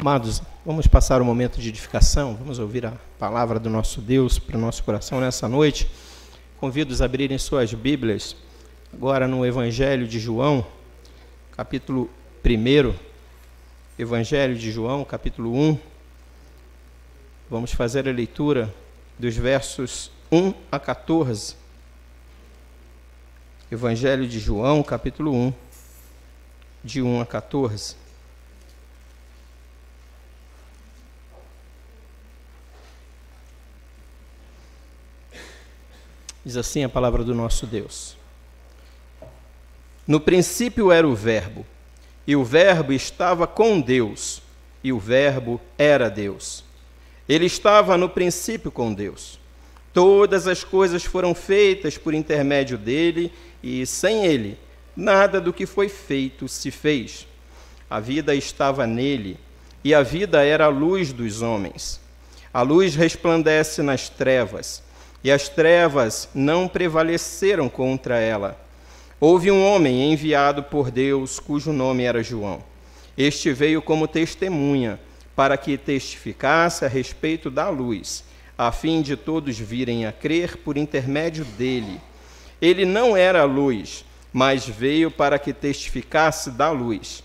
Amados, vamos passar um momento de edificação, vamos ouvir a palavra do nosso Deus para o nosso coração nessa noite. Convido-os a abrirem suas Bíblias, agora no Evangelho de João, capítulo 1, Evangelho de João, capítulo 1. Vamos fazer a leitura dos versos 1 a 14. Evangelho de João, capítulo 1, de 1 a 14. Diz assim a palavra do nosso Deus. No princípio era o Verbo, e o Verbo estava com Deus, e o Verbo era Deus. Ele estava no princípio com Deus. Todas as coisas foram feitas por intermédio dele, e sem ele, nada do que foi feito se fez. A vida estava nele, e a vida era a luz dos homens. A luz resplandece nas trevas, e as trevas não prevaleceram contra ela. Houve um homem enviado por Deus, cujo nome era João. Este veio como testemunha, para que testificasse a respeito da luz, a fim de todos virem a crer por intermédio dele. Ele não era a luz, mas veio para que testificasse da luz,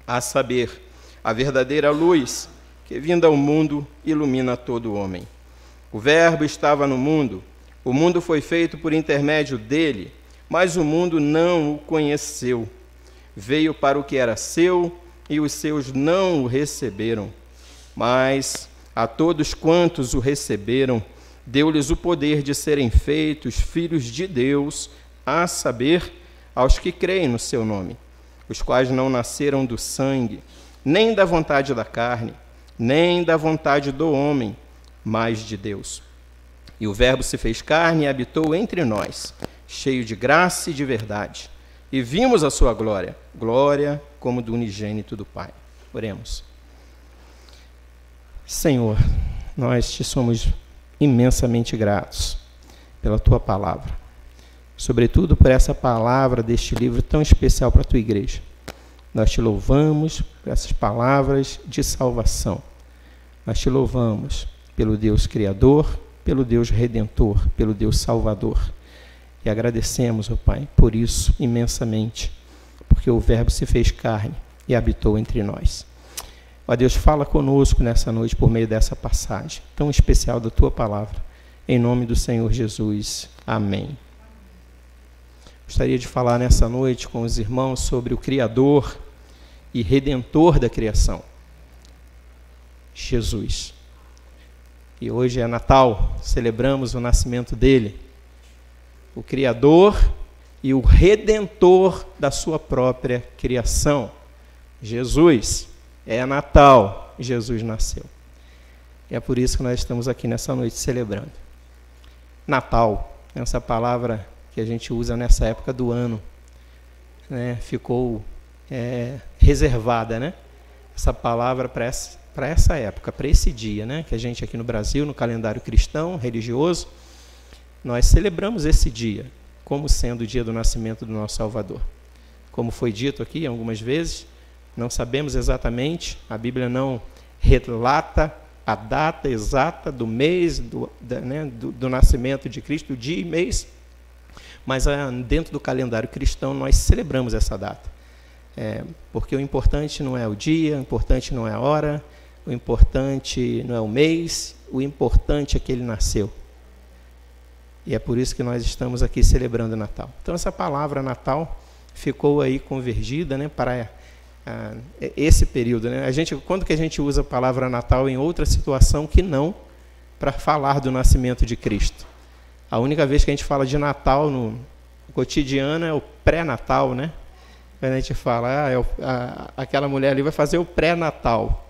a saber, a verdadeira luz, que vinda ao mundo ilumina todo homem. O Verbo estava no mundo, o mundo foi feito por intermédio dele, mas o mundo não o conheceu. Veio para o que era seu, e os seus não o receberam. Mas a todos quantos o receberam, deu-lhes o poder de serem feitos filhos de Deus, a saber, aos que creem no seu nome, os quais não nasceram do sangue, nem da vontade da carne, nem da vontade do homem, mas de Deus. E o Verbo se fez carne e habitou entre nós, cheio de graça e de verdade. E vimos a sua glória, glória como do unigênito do Pai. Oremos. Senhor, nós te somos imensamente gratos pela tua palavra, sobretudo por essa palavra deste livro tão especial para a tua igreja. Nós te louvamos por essas palavras de salvação. Nós te louvamos pelo Deus Criador, pelo Deus Redentor, pelo Deus Salvador. E agradecemos, ó Pai, por isso imensamente, porque o Verbo se fez carne e habitou entre nós. Ó Deus, fala conosco nessa noite por meio dessa passagem tão especial da Tua Palavra. Em nome do Senhor Jesus. Amém. Gostaria de falar nessa noite com os irmãos sobre o Criador e Redentor da criação, Jesus. E hoje é Natal, celebramos o nascimento dele, o Criador e o Redentor da sua própria criação. Jesus, é Natal, Jesus nasceu. E é por isso que nós estamos aqui nessa noite celebrando. Natal, essa palavra que a gente usa nessa época do ano, né, ficou reservada, né? Essa palavra para essa época, para esse dia, né, que a gente aqui no Brasil, no calendário cristão, religioso, nós celebramos esse dia como sendo o dia do nascimento do nosso Salvador. Como foi dito aqui algumas vezes, não sabemos exatamente, a Bíblia não relata a data exata do mês, do nascimento de Cristo, dia e mês, mas dentro do calendário cristão nós celebramos essa data. Porque o importante não é o dia, o importante não é a hora, o importante não é o mês, o importante é que ele nasceu. E é por isso que nós estamos aqui celebrando o Natal. Então essa palavra Natal ficou aí convergida, né, para esse período, né? Quando que a gente usa a palavra Natal em outra situação que não para falar do nascimento de Cristo? A única vez que a gente fala de Natal no cotidiano é o pré-natal, né? Quando a gente fala, aquela mulher ali vai fazer o pré-natal.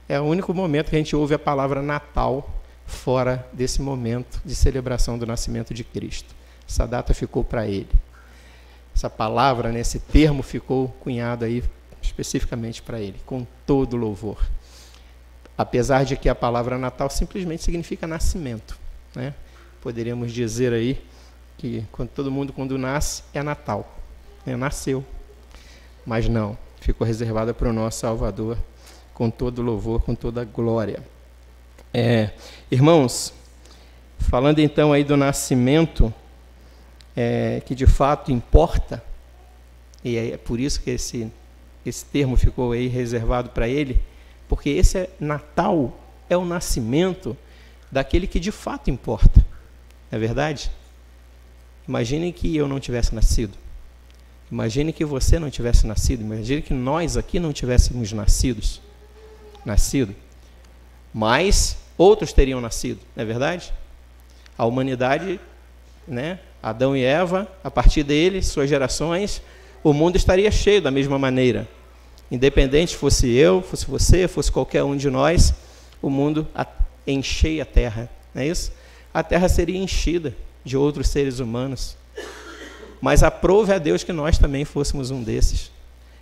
É o único momento que a gente ouve a palavra Natal fora desse momento de celebração do nascimento de Cristo. Essa data ficou para ele. Essa palavra, né, esse termo ficou cunhado aí especificamente para ele, com todo louvor. Apesar de que a palavra Natal simplesmente significa nascimento, né? Poderíamos dizer aí que todo mundo quando nasce é Natal, né? Nasceu. Mas não, ficou reservada para o nosso Salvador com todo louvor, com toda glória. Irmãos, falando então aí do nascimento, que de fato importa, e é por isso que esse termo ficou aí reservado para ele, porque esse Natal é o nascimento daquele que de fato importa, não é verdade? Imaginem que eu não tivesse nascido, imagine que você não tivesse nascido, imagine que nós aqui não tivéssemos nascido, mas outros teriam nascido, não é verdade? A humanidade, né? Adão e Eva, a partir deles, suas gerações, o mundo estaria cheio da mesma maneira. Independente fosse eu, fosse você, fosse qualquer um de nós, o mundo encheia a terra, não é isso? A terra seria enchida de outros seres humanos. Mas aprove a Deus que nós também fôssemos um desses,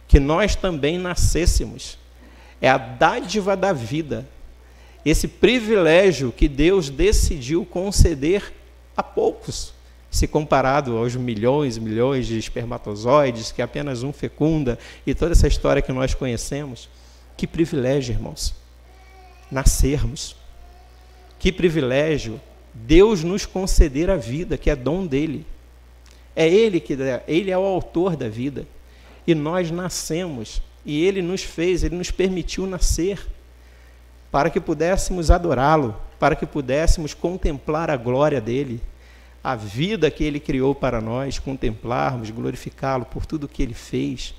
que nós também nascêssemos. É a dádiva da vida, esse privilégio que Deus decidiu conceder a poucos, se comparado aos milhões e milhões de espermatozoides que apenas um fecunda, e toda essa história que nós conhecemos. Que privilégio, irmãos, nascermos. Que privilégio Deus nos conceder a vida, que é dom dele. É ele que dá, ele é o autor da vida. E nós nascemos, e ele nos fez, ele nos permitiu nascer, para que pudéssemos adorá-lo, para que pudéssemos contemplar a glória dele, a vida que ele criou para nós, contemplarmos, glorificá-lo por tudo que ele fez,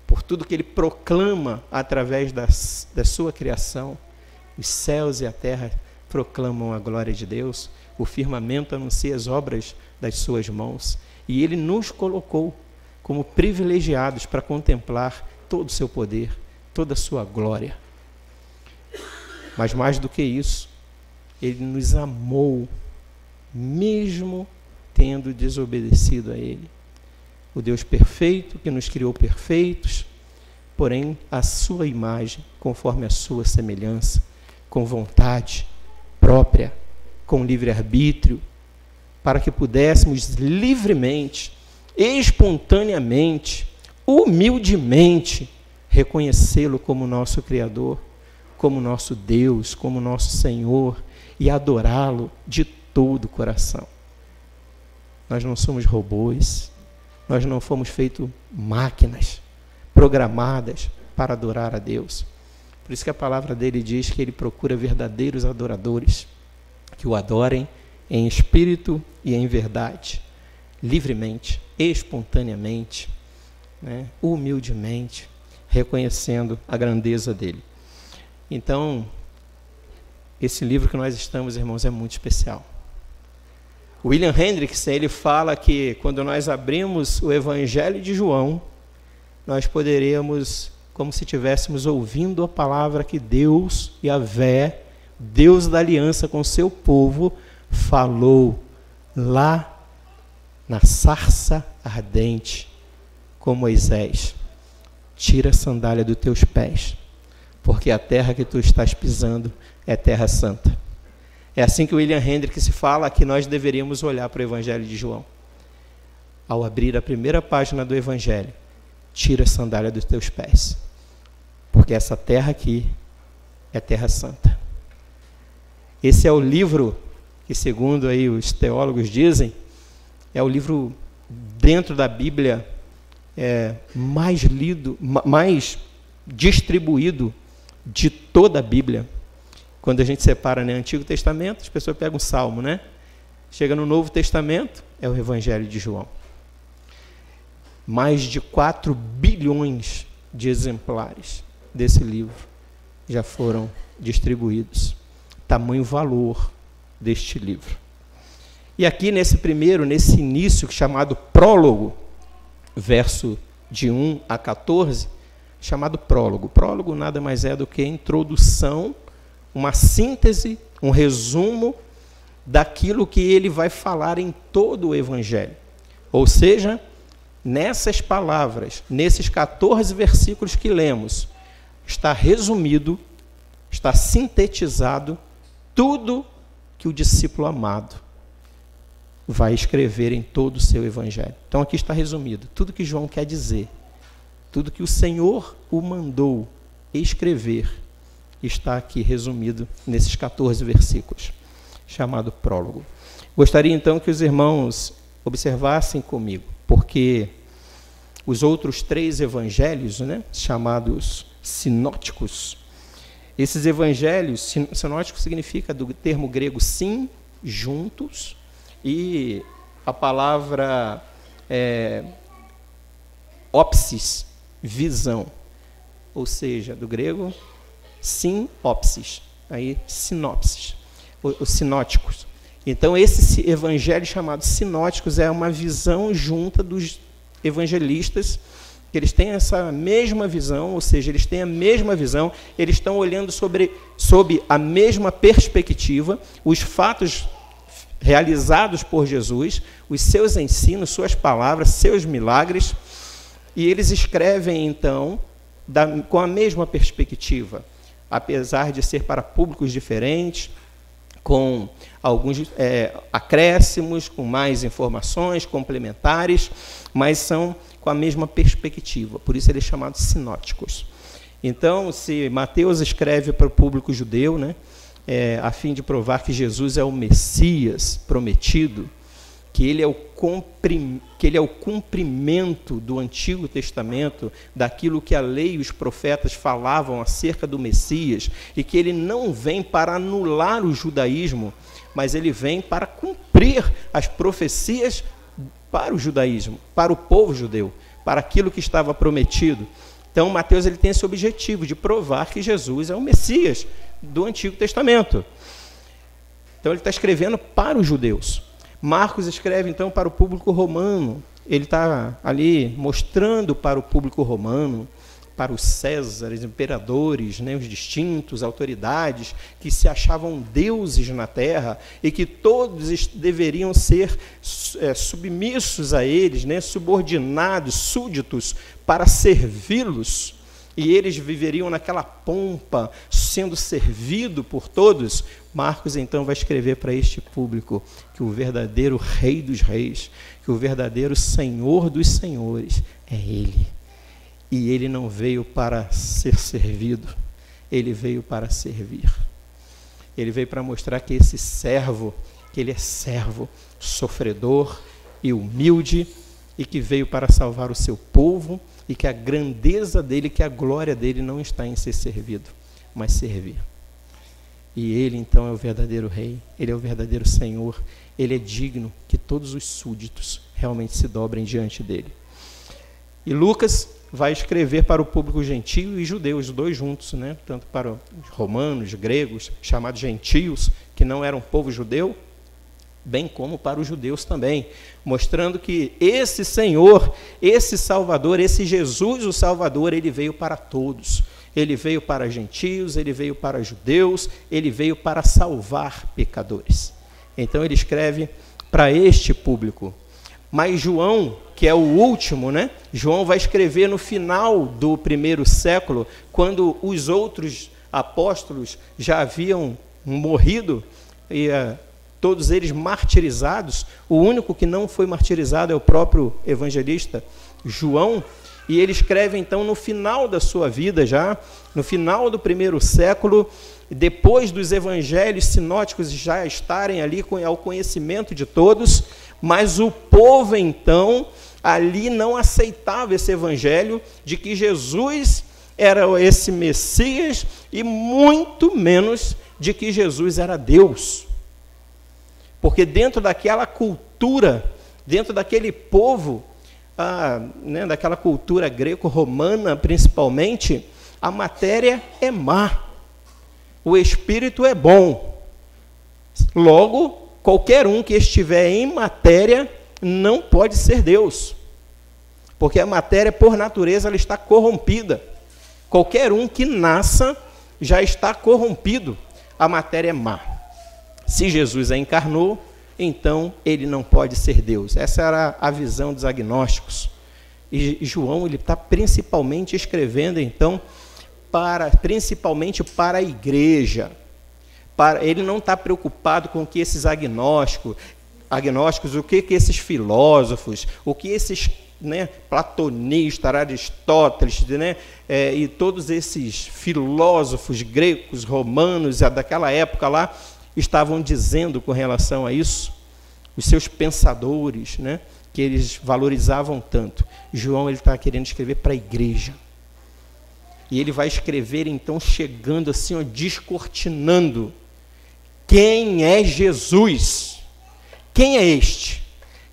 por tudo que ele proclama através da sua criação. Os céus e a terra proclamam a glória de Deus, o firmamento anuncia as obras das suas mãos, e ele nos colocou como privilegiados para contemplar todo o seu poder, toda a sua glória. Mas mais do que isso, ele nos amou, mesmo tendo desobedecido a ele. O Deus perfeito, que nos criou perfeitos, porém a sua imagem, conforme a sua semelhança, com vontade própria, com livre-arbítrio, para que pudéssemos livremente, espontaneamente, humildemente, reconhecê-lo como nosso Criador, como nosso Deus, como nosso Senhor, e adorá-lo de todo o coração. Nós não somos robôs, nós não fomos feitos máquinas programadas para adorar a Deus. Por isso que a palavra dele diz que ele procura verdadeiros adoradores, que o adorem em espírito e em verdade, livremente, espontaneamente, né, humildemente, reconhecendo a grandeza dele. Então, esse livro que nós estamos, irmãos, é muito especial. William Hendriksen, ele fala que quando nós abrimos o Evangelho de João, nós poderíamos, como se estivéssemos ouvindo a palavra que Deus, Yahvé, Deus da aliança com o seu povo, falou lá na sarça ardente com Moisés. Tira a sandália dos teus pés, porque a terra que tu estás pisando é terra santa. É assim que o William Hendriksen fala que nós deveríamos olhar para o Evangelho de João. Ao abrir a primeira página do Evangelho, tira a sandália dos teus pés, porque essa terra aqui é terra santa. Esse é o livro que, segundo aí os teólogos dizem, é o livro dentro da Bíblia mais lido, mais distribuído de toda a Bíblia. Quando a gente separa, né, Antigo Testamento, as pessoas pegam um Salmo, né? Chega no Novo Testamento, é o Evangelho de João. Mais de 4 bilhões de exemplares desse livro já foram distribuídos. Tamanho valor deste livro. E aqui nesse início chamado prólogo, verso de 1 a 14, chamado prólogo. Prólogo nada mais é do que a introdução, uma síntese, um resumo daquilo que ele vai falar em todo o Evangelho. Ou seja, nessas palavras, nesses 14 versículos que lemos, está resumido, está sintetizado tudo que o discípulo amado vai escrever em todo o seu Evangelho. Então aqui está resumido tudo que João quer dizer, tudo que o Senhor o mandou escrever está aqui resumido nesses 14 versículos, chamado prólogo. Gostaria então que os irmãos observassem comigo, porque os outros 3 evangelhos, né, chamados sinóticos, esses evangelhos, sinótico significa do termo grego sim, juntos, e a palavra ópsis, visão, ou seja, do grego sim, ópsis, aí sinopsis, os sinóticos. Então, esse evangelho chamado sinóticos é uma visão junta dos evangelistas, que eles têm essa mesma visão, ou seja, eles têm a mesma visão, eles estão olhando sob a mesma perspectiva, os fatos realizados por Jesus, os seus ensinos, suas palavras, seus milagres, e eles escrevem, então, com a mesma perspectiva, apesar de ser para públicos diferentes, com alguns acréscimos, com mais informações complementares, mas são com a mesma perspectiva, por isso eles são chamados sinóticos. Então, se Mateus escreve para o público judeu, né, a fim de provar que Jesus é o Messias prometido, que ele é o cumprimento do Antigo Testamento, daquilo que a lei e os profetas falavam acerca do Messias, e que ele não vem para anular o judaísmo, mas ele vem para cumprir as profecias para o judaísmo, para o povo judeu, para aquilo que estava prometido. Então, Mateus ele tem esse objetivo de provar que Jesus é o Messias do Antigo Testamento. Então, ele está escrevendo para os judeus. Marcos escreve, então, para o público romano. Ele está ali mostrando para o público romano, para os Césares, imperadores, né, os distintos, autoridades, que se achavam deuses na terra e que todos deveriam ser submissos a eles, né, subordinados, súditos, para servi-los. E eles viveriam naquela pompa, sendo servido por todos. Marcos, então, vai escrever para este público que o verdadeiro Rei dos Reis, que o verdadeiro Senhor dos Senhores é Ele. E Ele não veio para ser servido, Ele veio para servir. Ele veio para mostrar que esse servo, que Ele é servo, sofredor e humilde, e que veio para salvar o seu povo, e que a grandeza dele, que a glória dele não está em ser servido, mas servir. E ele, então, é o verdadeiro rei, ele é o verdadeiro Senhor, ele é digno que todos os súditos realmente se dobrem diante dele. E Lucas vai escrever para o público gentio e judeu, os dois juntos, né? Tanto para os romanos, gregos, chamados gentios, que não eram povo judeu, bem como para os judeus também, mostrando que esse Senhor, esse Salvador, esse Jesus, o Salvador, ele veio para todos. Ele veio para gentios, ele veio para judeus, ele veio para salvar pecadores. Então ele escreve para este público. Mas João, que é o último, né? João vai escrever no final do 1º século, quando os outros apóstolos já haviam morrido, e todos eles martirizados. O único que não foi martirizado é o próprio evangelista João, e ele escreve então no final da sua vida, já no final do 1º século, depois dos evangelhos sinóticos já estarem ali ao conhecimento de todos, mas o povo então ali não aceitava esse evangelho de que Jesus era esse Messias, e muito menos de que Jesus era Deus. Porque dentro daquela cultura, dentro daquele povo, daquela cultura greco-romana principalmente, a matéria é má, o espírito é bom. Logo, qualquer um que estiver em matéria não pode ser Deus, porque a matéria, por natureza, ela está corrompida. Qualquer um que nasça já está corrompido, a matéria é má. Se Jesus a encarnou, então ele não pode ser Deus. Essa era a visão dos agnósticos. E João ele está principalmente escrevendo, então, principalmente para a igreja. Ele não está preocupado com o que esses agnósticos, o que esses filósofos, o que esses né, platonistas, Aristóteles, né, e todos esses filósofos gregos, romanos, daquela época lá, estavam dizendo com relação a isso, os seus pensadores, né, que eles valorizavam tanto. João está querendo escrever para a igreja. E ele vai escrever, então, chegando assim, ó, descortinando. Quem é Jesus? Quem é este?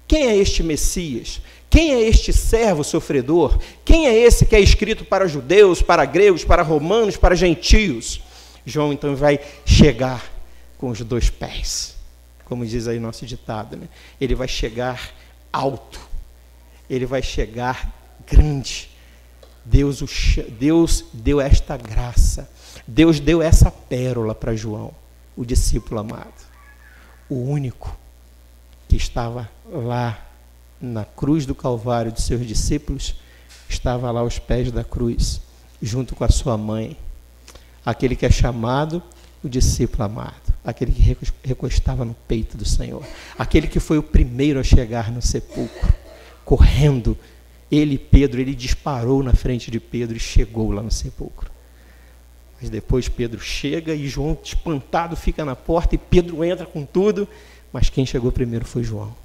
Quem é este Messias? Quem é este servo sofredor? Quem é esse que é escrito para judeus, para gregos, para romanos, para gentios? João, então, vai chegar com os dois pés, como diz aí nosso ditado, né? Ele vai chegar alto, ele vai chegar grande. Deus deu esta graça, Deus deu essa pérola para João, o discípulo amado, o único que estava lá na cruz do Calvário dos seus discípulos, estava lá aos pés da cruz, junto com a sua mãe, aquele que é chamado o discípulo amado, aquele que recostava no peito do Senhor, aquele que foi o primeiro a chegar no sepulcro, correndo. Pedro, ele disparou na frente de Pedro e chegou lá no sepulcro. Mas depois Pedro chega e João, espantado, fica na porta e Pedro entra com tudo, mas quem chegou primeiro foi João.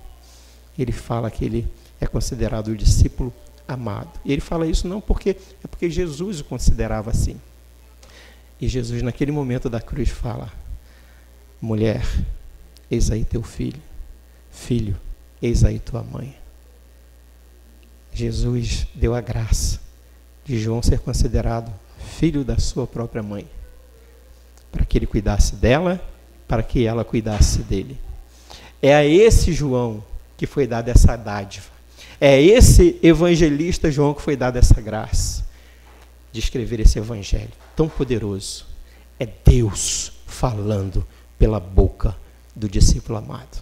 Ele fala que ele é considerado o discípulo amado. E ele fala isso não porque Jesus o considerava assim. E Jesus, naquele momento da cruz, fala: mulher, eis aí teu filho. Filho, eis aí tua mãe. Jesus deu a graça de João ser considerado filho da sua própria mãe, para que ele cuidasse dela, para que ela cuidasse dele. É a esse João que foi dada essa dádiva. É esse evangelista João que foi dada essa graça de escrever esse evangelho tão poderoso. É Deus falando pela boca do discípulo amado.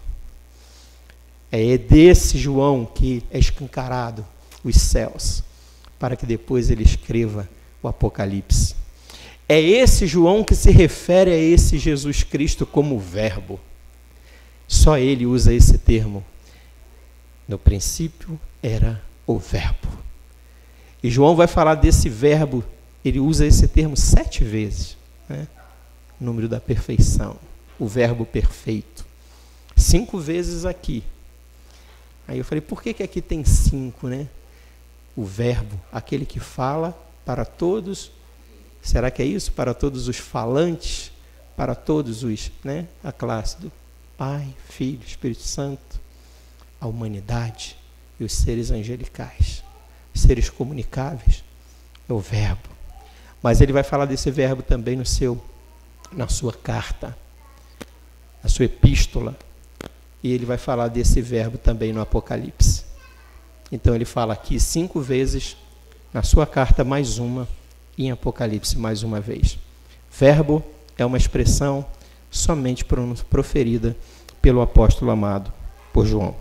É desse João que é escancarado os céus, para que depois ele escreva o Apocalipse. É esse João que se refere a esse Jesus Cristo como verbo. Só ele usa esse termo. No princípio era o verbo. E João vai falar desse verbo, ele usa esse termo 7 vezes, né? Número da perfeição, o verbo perfeito. 5 vezes aqui. Aí eu falei, por que aqui tem 5, né? O verbo, aquele que fala para todos, será que é isso? Para todos os falantes, para todos os, né? A classe do Pai, Filho, Espírito Santo, a humanidade e os seres angelicais, seres comunicáveis, é o verbo. Mas ele vai falar desse verbo também na sua carta, na sua epístola, e ele vai falar desse verbo também no Apocalipse. Então ele fala aqui 5 vezes, na sua carta mais uma, e em Apocalipse mais uma vez. Verbo é uma expressão somente proferida pelo apóstolo amado, por João.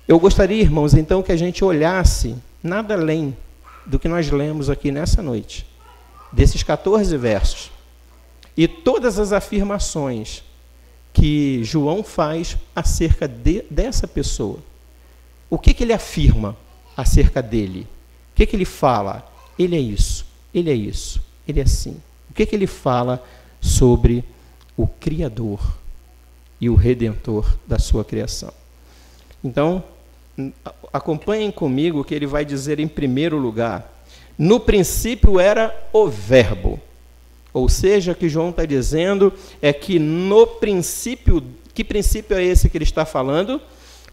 Eu gostaria, irmãos, então, que a gente olhasse nada além do que nós lemos aqui nessa noite, desses 14 versos, e todas as afirmações que João faz acerca dessa pessoa. O que ele afirma acerca dele? O que ele fala? Ele é isso, ele é isso, ele é assim. O que ele fala sobre o Criador e o Redentor da sua criação? Então, acompanhem comigo o que ele vai dizer em primeiro lugar. No princípio era o verbo. Ou seja, o que João está dizendo é que no princípio, que princípio é esse que ele está falando?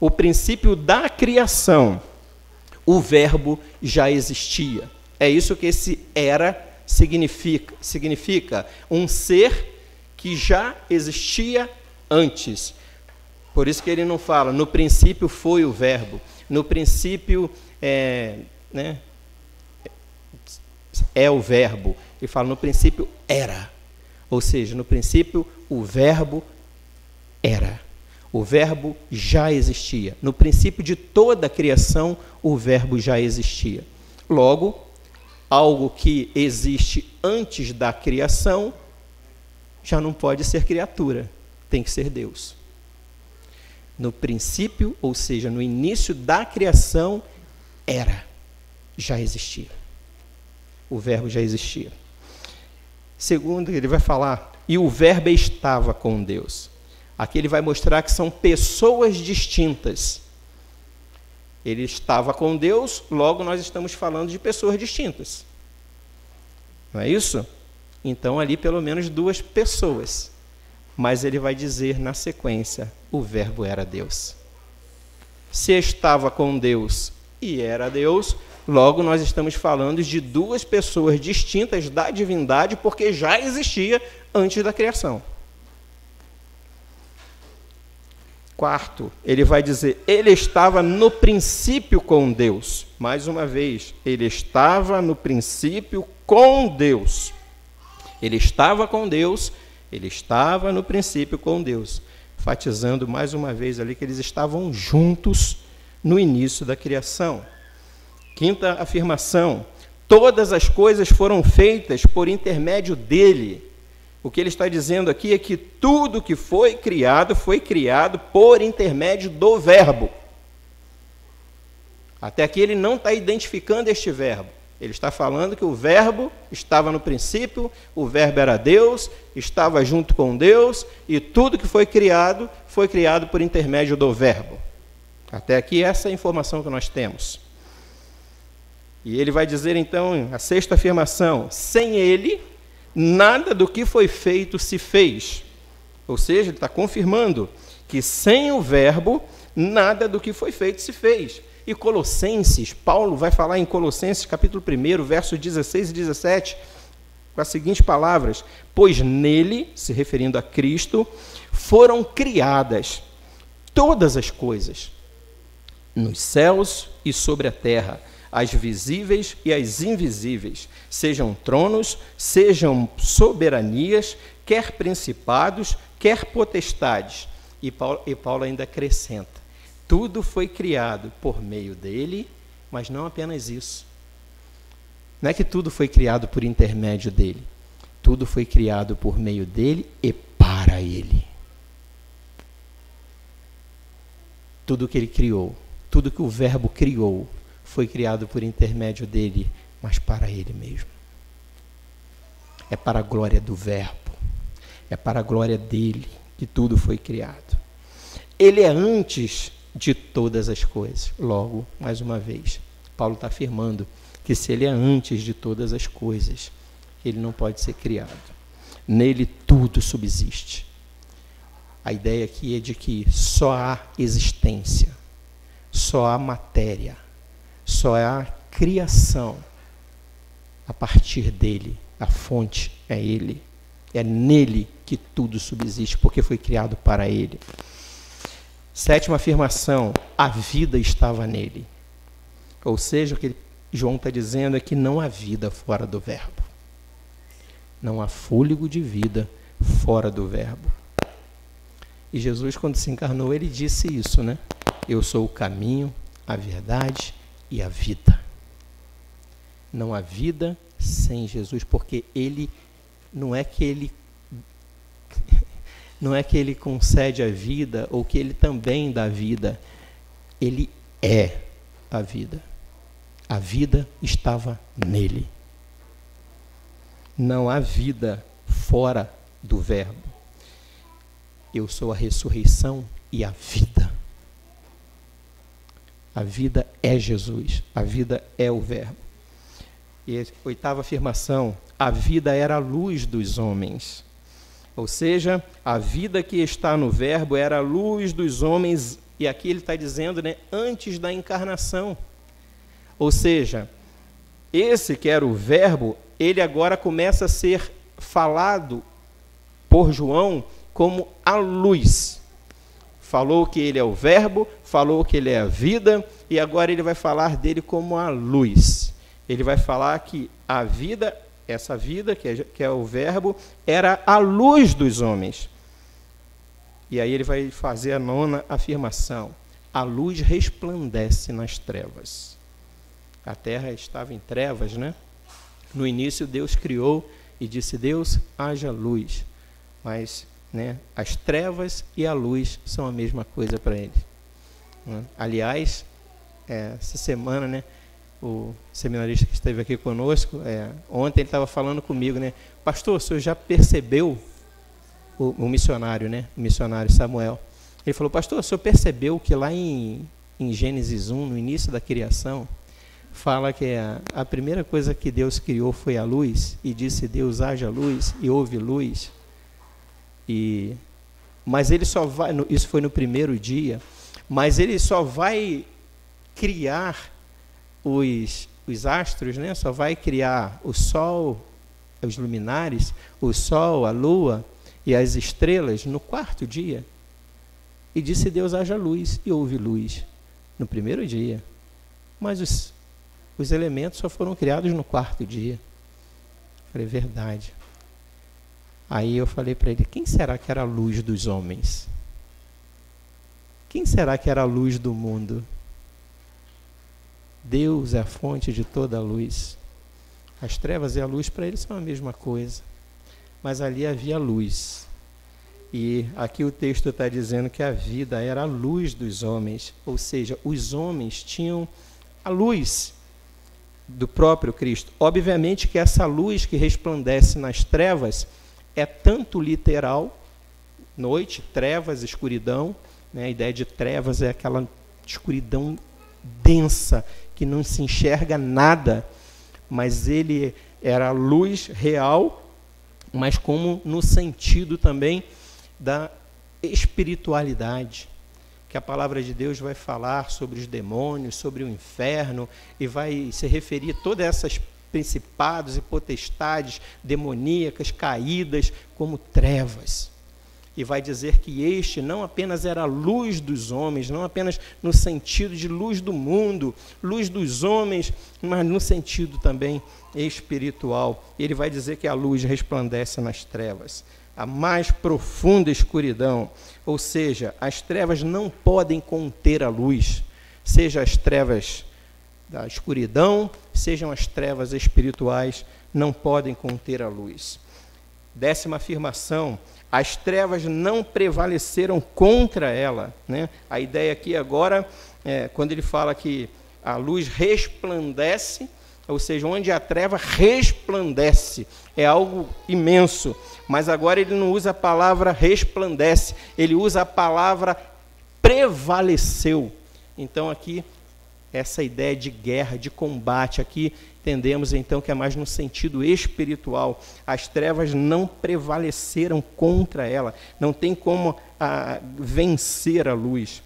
O princípio da criação. O verbo já existia. É isso que esse era significa. Significa um ser que já existia antes. Por isso que ele não fala, no princípio foi o verbo. No princípio é o verbo. Ele fala, no princípio era. Ou seja, no princípio o verbo era. O verbo já existia. No princípio de toda a criação, o verbo já existia. Logo, algo que existe antes da criação já não pode ser criatura, tem que ser Deus. No princípio, ou seja, no início da criação, já existia. O verbo já existia. Segundo, ele vai falar, e o verbo estava com Deus. Aqui ele vai mostrar que são pessoas distintas. Ele estava com Deus, logo nós estamos falando de pessoas distintas. Não é isso? Então ali pelo menos duas pessoas. Mas ele vai dizer na sequência, o verbo era Deus. Se estava com Deus e era Deus, logo nós estamos falando de duas pessoas distintas da divindade, porque já existia antes da criação. Quarto, ele vai dizer, ele estava no princípio com Deus. Mais uma vez, ele estava no princípio com Deus. Ele estava com Deus, ele estava no princípio com Deus. Enfatizando mais uma vez ali que eles estavam juntos no início da criação. Quinta afirmação, todas as coisas foram feitas por intermédio dele. O que ele está dizendo aqui é que tudo que foi criado por intermédio do verbo. Até aqui ele não está identificando este verbo. Ele está falando que o verbo estava no princípio, o verbo era Deus, estava junto com Deus, e tudo que foi criado por intermédio do verbo. Até aqui essa é a informação que nós temos. E ele vai dizer então, a sexta afirmação, sem ele, nada do que foi feito se fez. Ou seja, ele está confirmando que sem o verbo, nada do que foi feito se fez. E Colossenses, Paulo vai falar em Colossenses capítulo 1, versos 16 e 17, com as seguintes palavras, pois nele, se referindo a Cristo, foram criadas todas as coisas, nos céus e sobre a terra, as visíveis e as invisíveis, sejam tronos, sejam soberanias, quer principados, quer potestades. E Paulo ainda acrescenta, tudo foi criado por meio dele, mas não apenas isso. Não é que tudo foi criado por intermédio dele. Tudo foi criado por meio dele e para ele. Tudo que ele criou, tudo que o verbo criou, foi criado por intermédio dele, mas para ele mesmo. É para a glória do verbo. É para a glória dele que tudo foi criado. Ele é antes de todas as coisas. Logo, mais uma vez, Paulo está afirmando que se ele é antes de todas as coisas, ele não pode ser criado. Nele tudo subsiste. A ideia aqui é de que só há existência, só há matéria, só há criação a partir dele. A fonte é ele. É nele que tudo subsiste, porque foi criado para ele. Sétima afirmação, a vida estava nele. Ou seja, o que João está dizendo é que não há vida fora do verbo. Não há fôlego de vida fora do verbo. E Jesus, quando se encarnou, ele disse isso, né? Eu sou o caminho, a verdade e a vida. Não há vida sem Jesus, porque ele não é que ele concede a vida ou que ele também dá vida. Ele é a vida. A vida estava nele. Não há vida fora do verbo. Eu sou a ressurreição e a vida. A vida é Jesus. A vida é o verbo. E a oitava afirmação, a vida era a luz dos homens. Ou seja, a vida que está no verbo era a luz dos homens, e aqui ele está dizendo, né, antes da encarnação. Ou seja, esse que era o verbo, ele agora começa a ser falado por João como a luz. Falou que ele é o verbo, falou que ele é a vida, e agora ele vai falar dele como a luz. Ele vai falar que a vida, essa vida, que é o verbo, era a luz dos homens. E aí ele vai fazer a nona afirmação. A luz resplandece nas trevas. A terra estava em trevas, né? No início Deus criou e disse, Deus, haja luz. Mas, né, as trevas e a luz são a mesma coisa para ele. Aliás, essa semana, né, o seminarista que esteve aqui conosco, ontem ele estava falando comigo, né? Pastor, o senhor já percebeu, o missionário, né? O missionário Samuel. Ele falou, pastor, o senhor percebeu que lá em Gênesis 1, no início da criação, fala que a primeira coisa que Deus criou foi a luz, e disse Deus, haja luz, e houve luz. Mas ele só vai, isso foi no primeiro dia, mas ele só vai criar os astros, né? Só vai criar o sol, os luminares, o sol, a lua e as estrelas no quarto dia. E disse Deus, haja luz, e houve luz no primeiro dia. Mas os elementos só foram criados no quarto dia. Falei, verdade. Aí eu falei para ele, quem será que era a luz dos homens? Quem será que era a luz do mundo? Deus é a fonte de toda a luz. As trevas e a luz para eles são a mesma coisa. Mas ali havia luz. E aqui o texto está dizendo que a vida era a luz dos homens. Ou seja, os homens tinham a luz do próprio Cristo. Obviamente que essa luz que resplandece nas trevas é tanto literal, noite, trevas, escuridão, né? A ideia de trevas é aquela escuridão densa, que não se enxerga nada, mas ele era a luz real, mas como no sentido também da espiritualidade, que a palavra de Deus vai falar sobre os demônios, sobre o inferno, e vai se referir a todas essas principados e potestades demoníacas caídas como trevas. E vai dizer que este não apenas era a luz dos homens, não apenas no sentido de luz do mundo, luz dos homens, mas no sentido também espiritual. Ele vai dizer que a luz resplandece nas trevas, a mais profunda escuridão, ou seja, as trevas não podem conter a luz, seja as trevas da escuridão, sejam as trevas espirituais, não podem conter a luz. 10ª afirmação, as trevas não prevaleceram contra ela, né? A ideia aqui agora, quando ele fala que a luz resplandece, ou seja, onde a treva resplandece, é algo imenso, mas agora ele não usa a palavra resplandece, ele usa a palavra prevaleceu. Então aqui, essa ideia de guerra, de combate, aqui entendemos então que é mais no sentido espiritual. As trevas não prevaleceram contra ela, não tem como vencer a luz.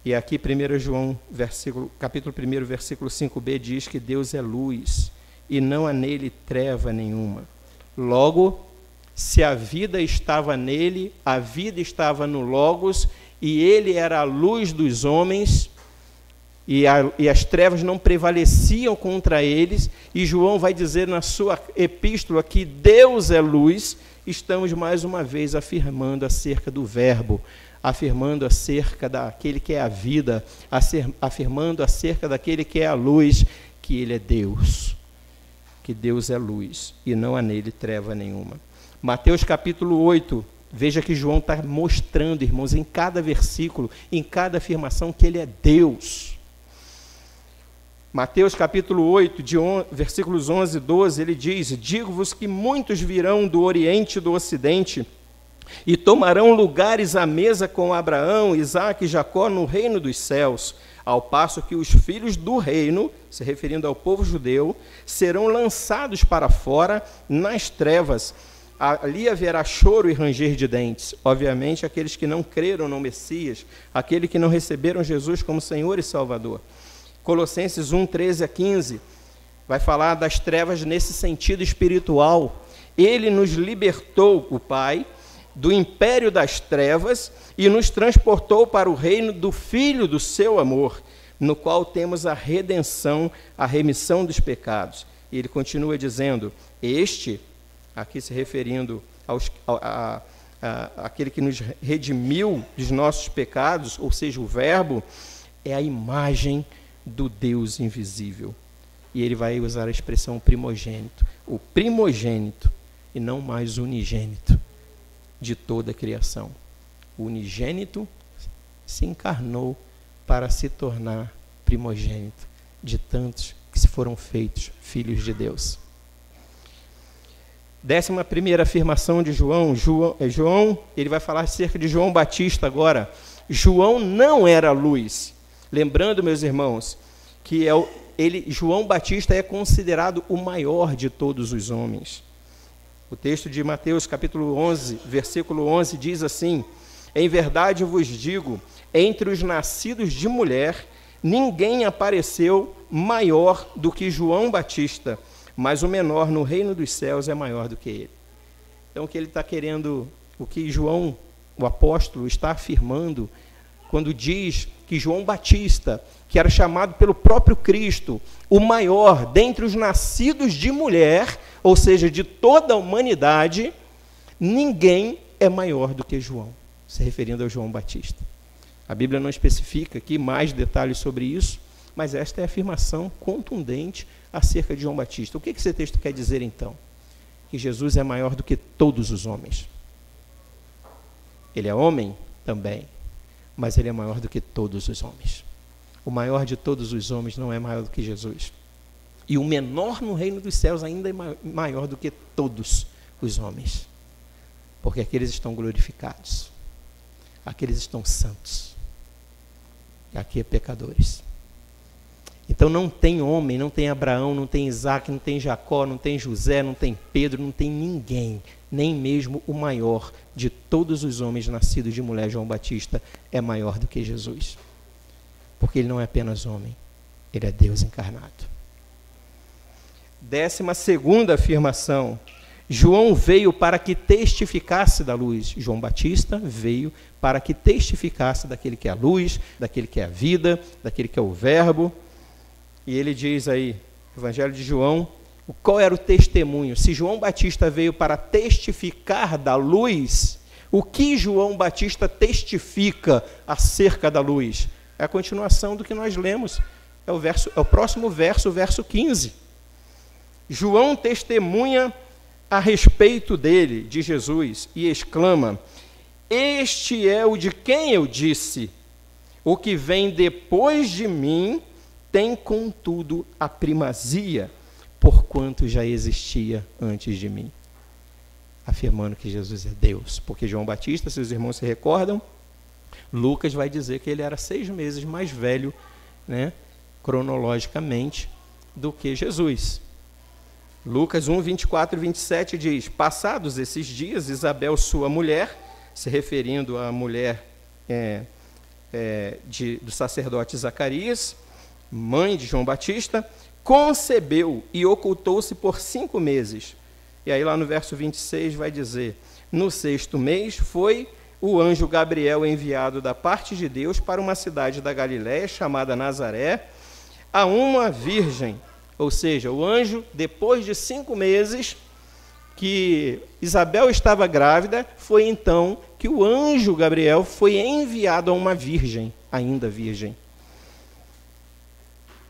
E aqui 1 João, capítulo 1, versículo 5b, diz que Deus é luz, e não há nele treva nenhuma. Logo, se a vida estava nele, a vida estava no Logos, e ele era a luz dos homens, e as trevas não prevaleciam contra eles, e João vai dizer na sua epístola que Deus é luz. Estamos mais uma vez afirmando acerca do verbo, afirmando acerca daquele que é a vida, afirmando acerca daquele que é a luz, que ele é Deus, que Deus é luz, e não há nele treva nenhuma. Mateus capítulo 8, veja que João está mostrando, irmãos, em cada versículo, em cada afirmação, que ele é Deus. Mateus capítulo 8, versículos 11 e 12, ele diz: digo-vos que muitos virão do Oriente e do Ocidente e tomarão lugares à mesa com Abraão, Isaque e Jacó no reino dos céus, ao passo que os filhos do reino, se referindo ao povo judeu, serão lançados para fora nas trevas. Ali haverá choro e ranger de dentes. Obviamente, aqueles que não creram no Messias, aqueles que não receberam Jesus como Senhor e Salvador. Colossenses 1, 13 a 15, vai falar das trevas nesse sentido espiritual. Ele nos libertou, o Pai, do império das trevas e nos transportou para o reino do Filho do seu amor, no qual temos a redenção, a remissão dos pecados. E ele continua dizendo, este, aqui se referindo àquele que nos redimiu dos nossos pecados, ou seja, o Verbo, é a imagem do Deus invisível. E ele vai usar a expressão primogênito, o primogênito e não mais unigênito de toda a criação. O unigênito se encarnou para se tornar primogênito. de tantos que foram feitos filhos de Deus. 11ª afirmação de João, ele vai falar acerca de João Batista agora. João não era luz. Lembrando, meus irmãos, que João Batista é considerado o maior de todos os homens. O texto de Mateus, capítulo 11, versículo 11, diz assim: em verdade eu vos digo, entre os nascidos de mulher, ninguém apareceu maior do que João Batista, mas o menor no reino dos céus é maior do que ele. Então, o que ele está querendo, o que João, o apóstolo, está afirmando, quando diz que João Batista, que era chamado pelo próprio Cristo, o maior dentre os nascidos de mulher, ou seja, de toda a humanidade, ninguém é maior do que João, se referindo ao João Batista. A Bíblia não especifica aqui mais detalhes sobre isso, mas esta é a afirmação contundente acerca de João Batista. O que esse texto quer dizer, então? Que Jesus é maior do que todos os homens. Ele é homem também, mas ele é maior do que todos os homens. O maior de todos os homens não é maior do que Jesus. E o menor no reino dos céus ainda é maior do que todos os homens. Porque aqueles estão glorificados, aqueles estão santos, e aqui é pecadores. Então não tem homem, não tem Abraão, não tem Isaac, não tem Jacó, não tem José, não tem Pedro, não tem ninguém, nem mesmo o maior de todos os homens nascidos de mulher, João Batista, é maior do que Jesus. Porque ele não é apenas homem, ele é Deus encarnado. 12ª afirmação: João veio para que testificasse da luz. João Batista veio para que testificasse daquele que é a luz, daquele que é a vida, daquele que é o verbo. E ele diz aí, Evangelho de João, qual era o testemunho? Se João Batista veio para testificar da luz, o que João Batista testifica acerca da luz? É a continuação do que nós lemos. É o próximo verso, o verso 15. João testemunha a respeito dele, de Jesus, e exclama: este é o de quem eu disse, o que vem depois de mim tem, contudo, a primazia, porquanto já existia antes de mim. Afirmando que Jesus é Deus. Porque João Batista, se os irmãos se recordam, Lucas vai dizer que ele era 6 meses mais velho, né, cronologicamente, do que Jesus. Lucas 1, 24 e 27 diz: passados esses dias, Isabel, sua mulher, se referindo à mulher do sacerdote Zacarias, mãe de João Batista, concebeu e ocultou-se por 5 meses. E aí lá no verso 26 vai dizer: no 6º mês foi o anjo Gabriel enviado da parte de Deus para uma cidade da Galiléia chamada Nazaré, a uma virgem. Ou seja, o anjo, depois de 5 meses que Isabel estava grávida, foi então que o anjo Gabriel foi enviado a uma virgem, ainda virgem,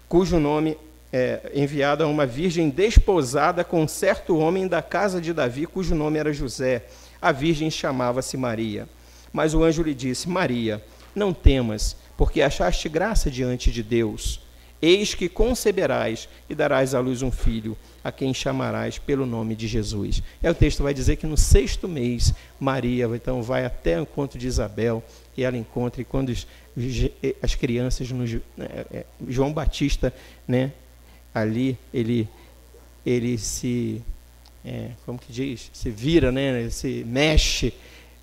cujo nome é enviado a uma virgem desposada com certo homem da casa de Davi, cujo nome era José. A virgem chamava-se Maria. Mas o anjo lhe disse: Maria, não temas, porque achaste graça diante de Deus. Eis que conceberás e darás à luz um filho, a quem chamarás pelo nome de Jesus. O texto vai dizer que no 6º mês, Maria então vai até o encontro de Isabel, e ela encontra, e quando as crianças, João Batista, né, ali, ele se, como que diz? Se vira, né, se mexe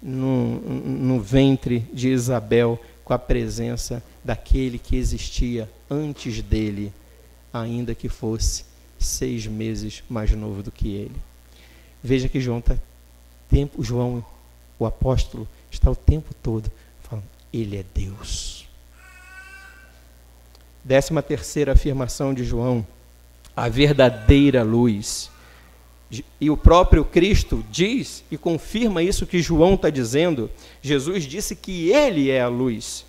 no ventre de Isabel, com a presença daquele que existia antes dele, ainda que fosse 6 meses mais novo do que ele. Veja que João, o apóstolo, está o tempo todo falando: ele é Deus. 13ª afirmação de João: a verdadeira luz. E o próprio Cristo diz e confirma isso que João está dizendo. Jesus disse que ele é a luz.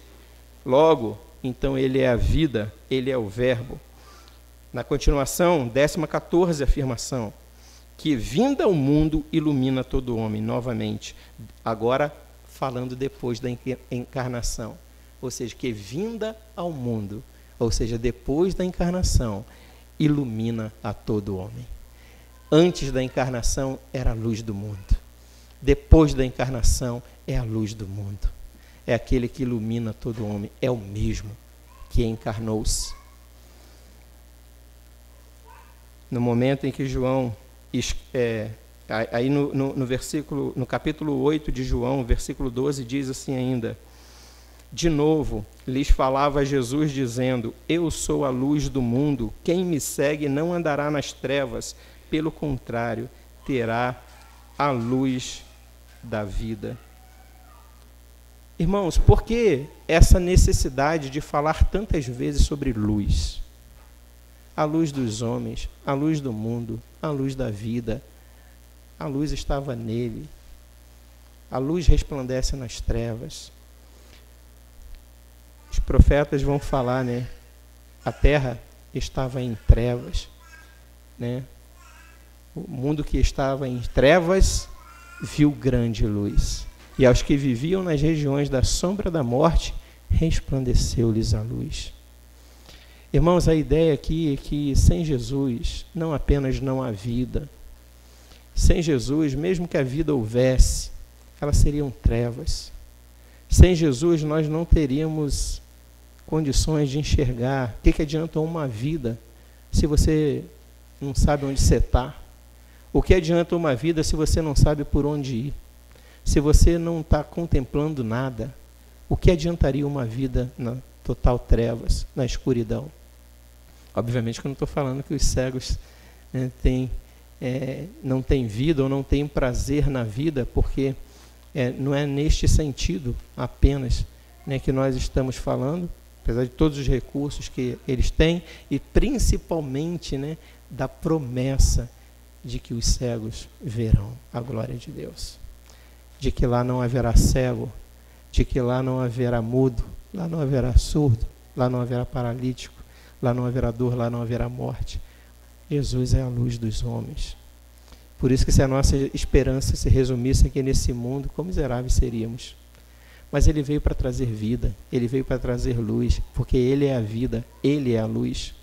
Logo, então, ele é a vida, ele é o verbo. Na continuação, 14ª afirmação: que vinda ao mundo ilumina todo homem, novamente. Agora, falando depois da encarnação. Ou seja, que vinda ao mundo. ou seja, depois da encarnação, ilumina a todo homem. Antes da encarnação era a luz do mundo. Depois da encarnação é a luz do mundo. É aquele que ilumina todo homem. É o mesmo que encarnou-se. No momento em que João, aí no capítulo 8 de João, versículo 12, diz assim ainda: de novo lhes falava Jesus dizendo: eu sou a luz do mundo, quem me segue não andará nas trevas, pelo contrário, terá a luz da vida. Irmãos, por que essa necessidade de falar tantas vezes sobre luz? A luz dos homens, a luz do mundo, a luz da vida. A luz estava nele. A luz resplandece nas trevas. Os profetas vão falar, né? A terra estava em trevas, né? O mundo que estava em trevas viu grande luz. E aos que viviam nas regiões da sombra da morte, resplandeceu-lhes a luz. Irmãos, a ideia aqui é que sem Jesus, não apenas não há vida. Sem Jesus, mesmo que a vida houvesse, elas seriam trevas. Sem Jesus, nós não teríamos condições de enxergar. O que adianta uma vida se você não sabe onde você está? O que adianta uma vida se você não sabe por onde ir? Se você não está contemplando nada, o que adiantaria uma vida na total trevas, na escuridão? Obviamente que eu não estou falando que os cegos, né, não têm vida ou não têm prazer na vida, porque não é neste sentido apenas, né, que nós estamos falando, apesar de todos os recursos que eles têm, e principalmente, né, da promessa de que os cegos verão a glória de Deus. De que lá não haverá cego, de que lá não haverá mudo, lá não haverá surdo, lá não haverá paralítico, lá não haverá dor, lá não haverá morte. Jesus é a luz dos homens. Por isso que se a nossa esperança se resumisse aqui nesse mundo, quão miseráveis seríamos. Mas ele veio para trazer vida, ele veio para trazer luz, porque ele é a vida, ele é a luz.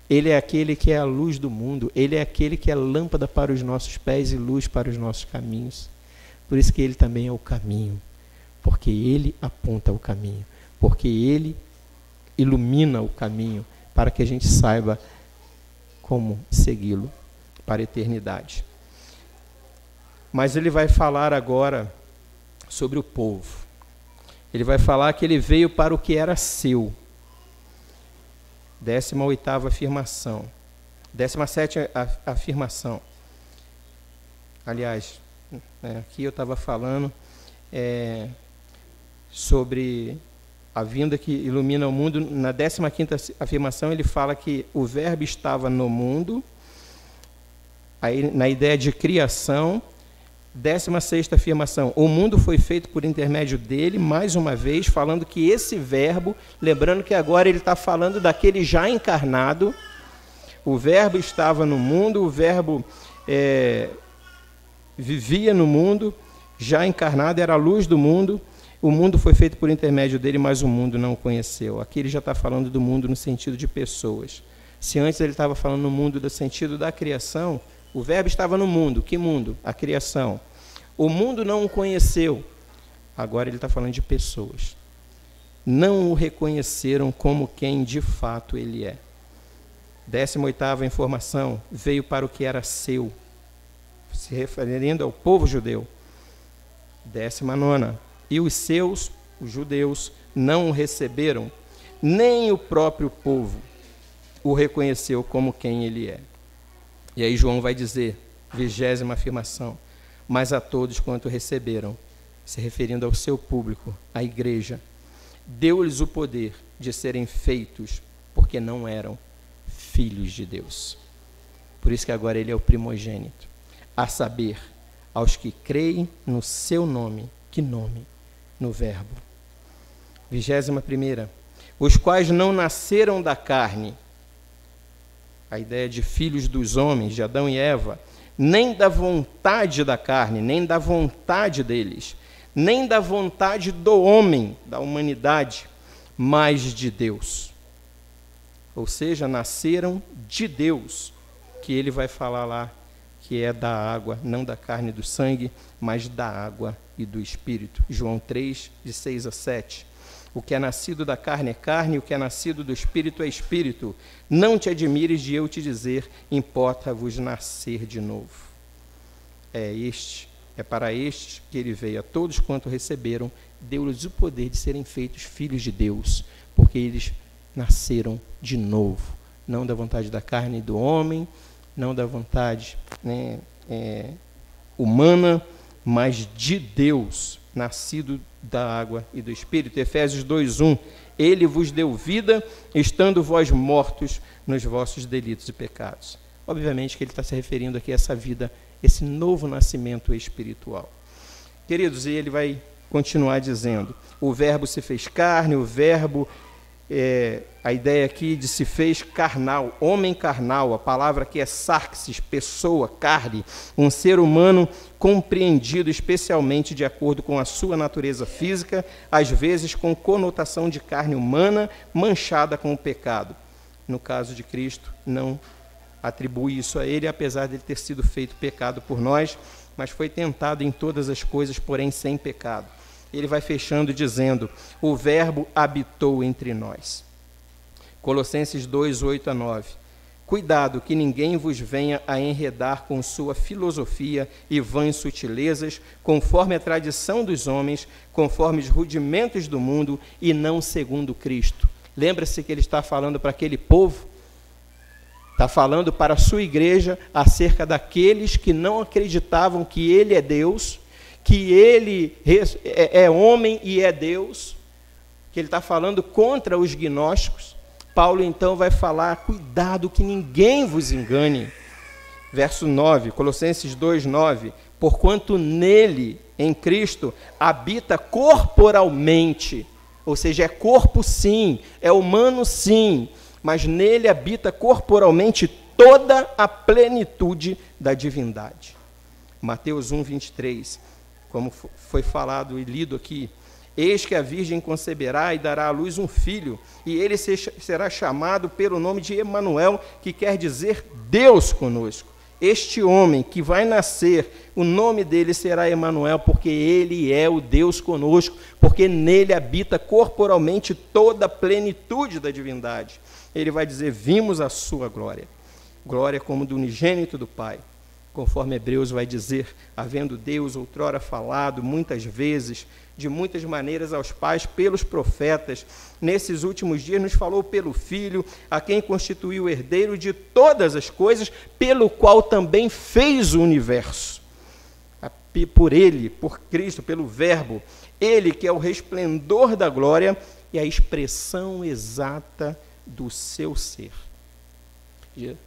Ele é aquele que é a luz do mundo, ele é aquele que é lâmpada para os nossos pés e luz para os nossos caminhos. Por isso que ele também é o caminho, porque ele aponta o caminho, porque ele ilumina o caminho para que a gente saiba como segui-lo para a eternidade. Mas ele vai falar agora sobre o povo. Ele vai falar que ele veio para o que era seu. 18ª afirmação. 17ª afirmação. Aliás, aqui eu estava falando sobre a vinda que ilumina o mundo. Na 15ª afirmação ele fala que o verbo estava no mundo, aí na ideia de criação. 16ª afirmação, o mundo foi feito por intermédio dele, mais uma vez, falando que esse verbo, lembrando que agora ele está falando daquele já encarnado, o verbo estava no mundo, o verbo vivia no mundo, já encarnado, era a luz do mundo, o mundo foi feito por intermédio dele, mas o mundo não o conheceu. Aqui ele já está falando do mundo no sentido de pessoas. Se antes ele estava falando no mundo no sentido da criação, o verbo estava no mundo. Que mundo? A criação. O mundo não o conheceu. Agora ele está falando de pessoas. Não o reconheceram como quem de fato ele é. 18ª informação, veio para o que era seu, se referindo ao povo judeu. 19ª, e os seus, os judeus, não o receberam, nem o próprio povo o reconheceu como quem ele é. E aí João vai dizer, 20ª afirmação, mas a todos quanto receberam, se referindo ao seu público, a igreja, deu-lhes o poder de serem feitos, porque não eram filhos de Deus. Por isso que agora ele é o primogênito, a saber, aos que creem no seu nome. Que nome? No verbo. 21ª, os quais não nasceram da carne, a ideia de filhos dos homens, de Adão e Eva, nem da vontade da carne, nem da vontade deles, nem da vontade do homem, da humanidade, mas de Deus. ou seja, nasceram de Deus, que ele vai falar lá, que é da água, não da carne e do sangue, mas da água e do Espírito. João 3, de 6 a 7. O que é nascido da carne é carne, o que é nascido do Espírito é Espírito. Não te admires de eu te importa-vos nascer de novo. É para estes que ele veio. A todos quanto receberam, deu-lhes o poder de serem feitos filhos de Deus, porque eles nasceram de novo, não da vontade da carne e do homem, não da vontade humana, mas de Deus, nascido da água e do Espírito. Efésios 2:1, ele vos deu vida, estando vós mortos nos vossos delitos e pecados. Obviamente que ele está se referindo aqui a essa vida, esse novo nascimento espiritual. Queridos, e ele vai continuar dizendo, o verbo se fez carne, o verbo, a ideia aqui de se fez carnal, homem carnal, a palavra aqui é sarxis, pessoa, carne, um ser humano compreendido especialmente de acordo com a sua natureza física, às vezes com conotação de carne humana manchada com o pecado. No caso de Cristo, não atribui isso a ele, apesar de ele ter sido feito pecado por nós, mas foi tentado em todas as coisas, porém sem pecado. Ele vai fechando dizendo, o verbo habitou entre nós. Colossenses 2, 8 a 9. Cuidado que ninguém vos venha a enredar com sua filosofia e vãs sutilezas, conforme a tradição dos homens, conforme os rudimentos do mundo e não segundo Cristo. Lembra-se que ele está falando para aquele povo? Está falando para a sua igreja acerca daqueles que não acreditavam que ele é Deus, que ele é homem e é Deus, que ele está falando contra os gnósticos. Paulo então vai falar, cuidado que ninguém vos engane. Verso 9, Colossenses 2, 9, porquanto nele, em Cristo, habita corporalmente, ou seja, é corpo sim, é humano sim, mas nele habita corporalmente toda a plenitude da divindade. Mateus 1, 23, como foi falado e lido aqui, eis que a virgem conceberá e dará à luz um filho, e ele será chamado pelo nome de Emanuel, que quer dizer Deus conosco. Este homem que vai nascer, o nome dele será Emanuel, porque ele é o Deus conosco, porque nele habita corporalmente toda a plenitude da divindade. Ele vai dizer, vimos a sua glória, glória como do unigênito do Pai. Conforme Hebreus vai dizer, havendo Deus outrora falado muitas vezes, de muitas maneiras aos pais, pelos profetas, nesses últimos dias nos falou pelo Filho, a quem constituiu o herdeiro de todas as coisas, pelo qual também fez o universo. Por ele, por Cristo, pelo Verbo, ele que é o resplendor da glória e a expressão exata do seu ser.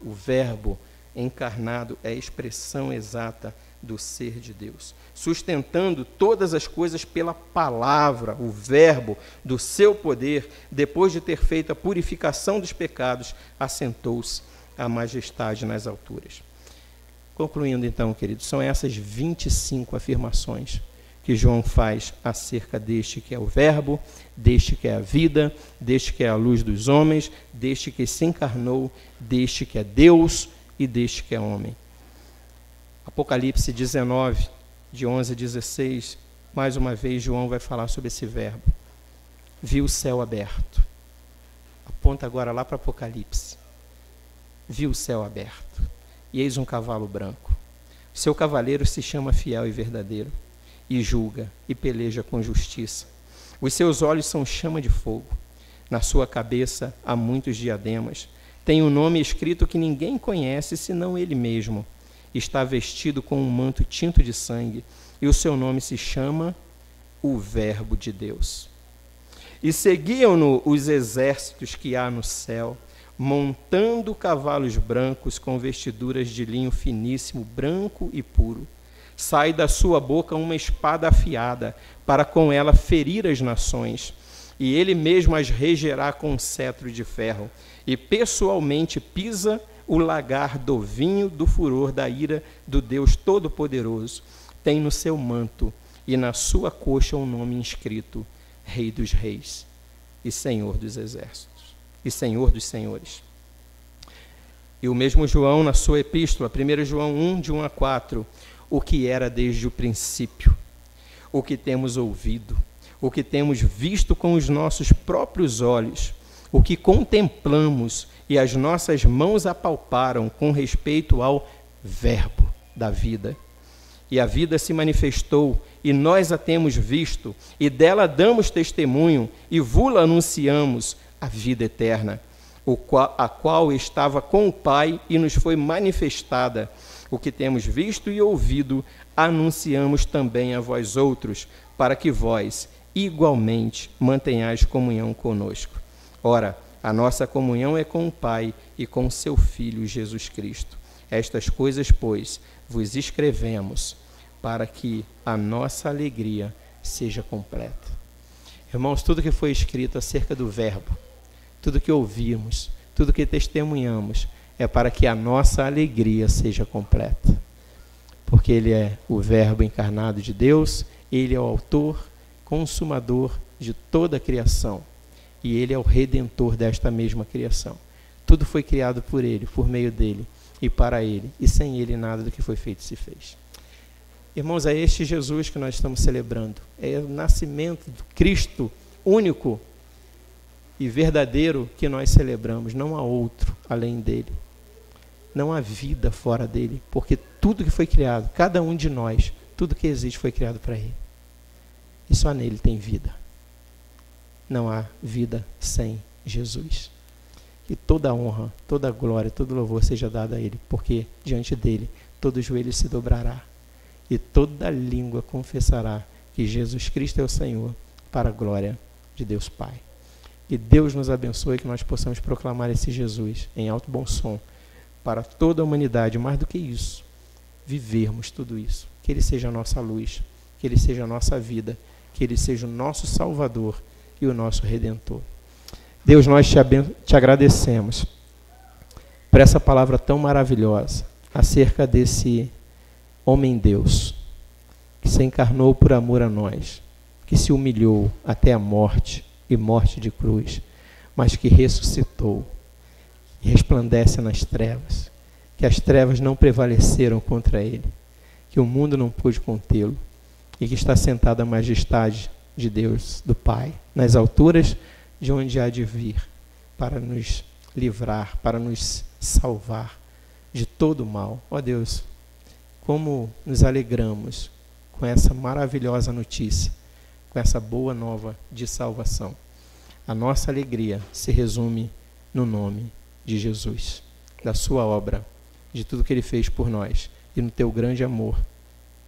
O Verbo encarnado é a expressão exata do ser de Deus, sustentando todas as coisas pela palavra, o verbo do seu poder, depois de ter feito a purificação dos pecados, assentou-se a majestade nas alturas. Concluindo então, queridos, são essas 25 afirmações que João faz acerca deste que é o verbo, deste que é a vida, deste que é a luz dos homens, deste que se encarnou, deste que é Deus e deste que é homem. Apocalipse 19, de 11 a 16, mais uma vez João vai falar sobre esse verbo. Viu o céu aberto. Aponta agora lá para Apocalipse. Viu o céu aberto. E eis um cavalo branco. Seu cavaleiro se chama Fiel e Verdadeiro, e julga e peleja com justiça. Os seus olhos são chama de fogo. Na sua cabeça há muitos diademas. Tem um nome escrito que ninguém conhece, senão ele mesmo. Está vestido com um manto tinto de sangue, e o seu nome se chama o Verbo de Deus. E seguiam-no os exércitos que há no céu, montando cavalos brancos com vestiduras de linho finíssimo, branco e puro. Sai da sua boca uma espada afiada, para com ela ferir as nações, e ele mesmo as regerá com um cetro de ferro, e pessoalmente pisa o lagar do vinho do furor da ira do Deus Todo-Poderoso. Tem no seu manto e na sua coxa um nome inscrito, Rei dos Reis e Senhor dos Exércitos. e Senhor dos senhores. E o mesmo João, na sua epístola, 1 João 1, de 1 a 4, o que era desde o princípio, o que temos ouvido, o que temos visto com os nossos próprios olhos, o que contemplamos e as nossas mãos apalparam com respeito ao Verbo da vida. E a vida se manifestou, e nós a temos visto, e dela damos testemunho, e vula anunciamos a vida eterna, a qual estava com o Pai e nos foi manifestada. O que temos visto e ouvido, anunciamos também a vós outros, para que vós, igualmente, mantenhais comunhão conosco. Ora, a nossa comunhão é com o Pai e com seu Filho Jesus Cristo. Estas coisas, pois, vos escrevemos, para que a nossa alegria seja completa. Irmãos, tudo que foi escrito acerca do Verbo, tudo que ouvimos, tudo que testemunhamos, é para que a nossa alegria seja completa. Porque Ele é o Verbo encarnado de Deus, Ele é o autor, consumador de toda a criação, e Ele é o redentor desta mesma criação. Tudo foi criado por Ele, por meio dEle e para Ele, e sem Ele nada do que foi feito se fez. Irmãos, é este Jesus que nós estamos celebrando. É o nascimento do Cristo único e verdadeiro que nós celebramos. Não há outro além dele. Não há vida fora dele, porque tudo que foi criado, cada um de nós, tudo que existe foi criado para ele. E só nele tem vida. Não há vida sem Jesus. Que toda a honra, toda a glória, todo louvor seja dado a ele, porque diante dele todo joelho se dobrará e toda língua confessará que Jesus Cristo é o Senhor, para a glória de Deus Pai. Que Deus nos abençoe, que nós possamos proclamar esse Jesus em alto bom som para toda a humanidade. Mais do que isso, vivermos tudo isso. Que Ele seja a nossa luz, que Ele seja a nossa vida, que Ele seja o nosso Salvador e o nosso Redentor. Deus, nós te agradecemos por essa palavra tão maravilhosa acerca desse homem-Deus que se encarnou por amor a nós, que se humilhou até a morte e morte de cruz, mas que ressuscitou e resplandece nas trevas, que as trevas não prevaleceram contra ele, que o mundo não pôde contê-lo e que está sentado à majestade de Deus, do Pai, nas alturas de onde há de vir, para nos livrar, para nos salvar de todo o mal. Ó Deus, como nos alegramos com essa maravilhosa notícia, com essa boa nova de salvação. A nossa alegria se resume no nome de Jesus, da sua obra, de tudo que Ele fez por nós e no teu grande amor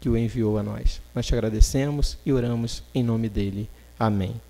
que o enviou a nós. Nós te agradecemos e oramos em nome dEle. Amém.